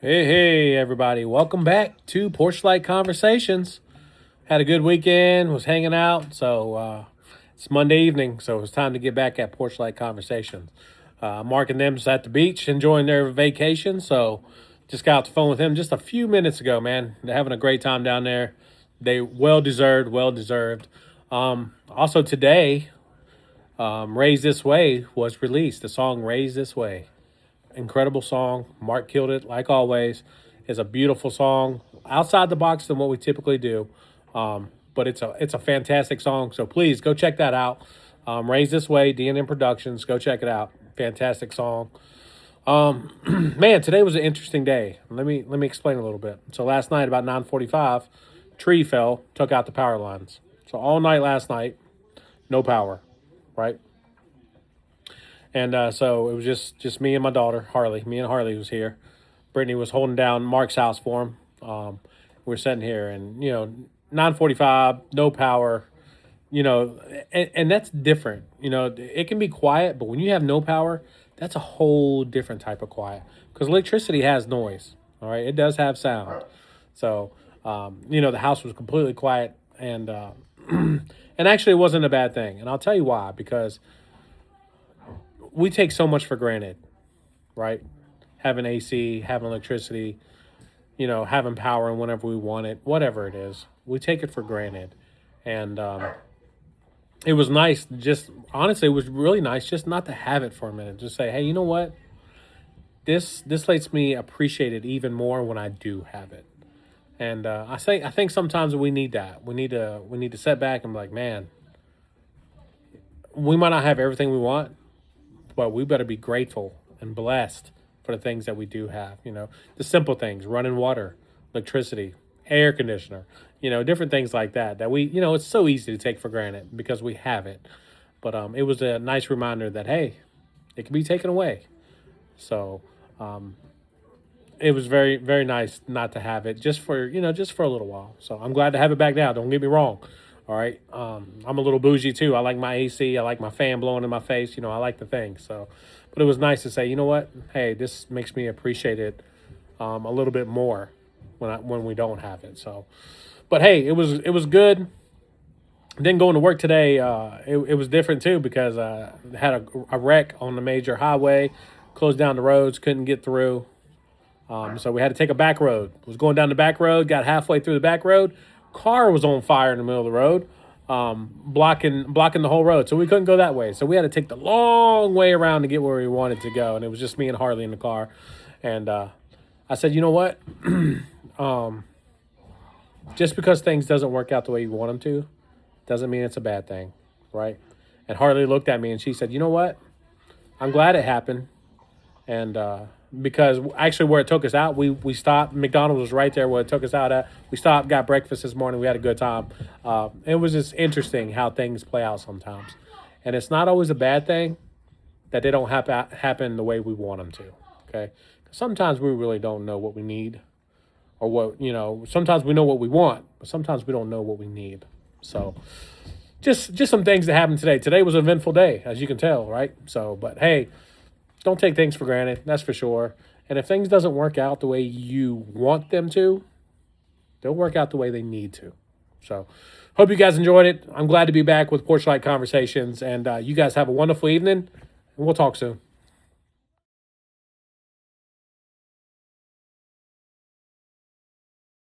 Hey, everybody. Welcome back to Porchlight Conversations. Had a good weekend, was hanging out. So it's Monday evening, so it's time to get back at Porchlight Conversations. Mark and them's at the beach enjoying their vacation. So just got off the phone with him just a few minutes ago, man. They're having a great time down there. They well deserved, well deserved. Also today, Raised This Way was released. The song Raised This Way. Incredible song. Mark killed it like always. It's a beautiful song, outside the box than what we typically do. But it's a fantastic song. So please go check that out. Raise This Way, D&M Productions. Go check it out. Fantastic song. Man, today was an interesting day. Let me explain a little bit. So last night about 9:45, tree fell, took out the power lines. So all night last night, no power, right? And so it was just me and my daughter, Harley. Me and Harley was here. Brittany was holding down Mark's house for him. We're sitting here, and 9:45, no power. And that's different. It can be quiet, but when you have no power, that's a whole different type of quiet. Because electricity has noise. All right, it does have sound. So the house was completely quiet, and and actually, it wasn't a bad thing. And I'll tell you why. Because we take so much for granted, right? Having AC, having electricity, having power and whenever we want it, whatever it is, we take it for granted. And it was nice, honestly, it was really nice just not to have it for a minute. Just say, hey, you know what? This lets me appreciate it even more when I do have it. And I think sometimes we need that. We need to set back and be like, man, we might not have everything we want, but we better be grateful and blessed for the things that we do have. The simple things: running water, electricity, air conditioner, different things like that it's so easy to take for granted because we have it. But it was a nice reminder that, hey, it can be taken away. So it was very, very nice not to have it just for a little while. So I'm glad to have it back now. Don't get me wrong. All right. I'm a little bougie too. I like my AC. I like my fan blowing in my face. I like the thing. So, but it was nice to say, you know what? Hey, this makes me appreciate it a little bit more when we don't have it. So, but hey, it was good. Then going to work today, it was different too because I had a wreck on the major highway, closed down the roads, couldn't get through. So we had to take a back road. Was going down the back road, got halfway through the back road. Car was on fire in the middle of the road, blocking the whole road. So we couldn't go that way. So we had to take the long way around to get where we wanted to go. And it was just me and Harley in the car. And I said, you know what? Just because things doesn't work out the way you want them to, doesn't mean it's a bad thing, right? And Harley looked at me and she said, you know what? I'm glad it happened. And because actually where it took us out, we stopped. McDonald's was right there where it took us out at. We stopped, got breakfast this morning. We had a good time. It was just interesting how things play out sometimes. And it's not always a bad thing that they don't happen the way we want them to, okay? 'Cause sometimes we really don't know what we need or sometimes we know what we want, but sometimes we don't know what we need. So just some things that happened today. Today was an eventful day, as you can tell, right? So, but hey, don't take things for granted, that's for sure. And if things doesn't work out the way you want them to, they'll work out the way they need to. So hope you guys enjoyed it. I'm glad to be back with Porchlight Conversations. And you guys have a wonderful evening, and we'll talk soon.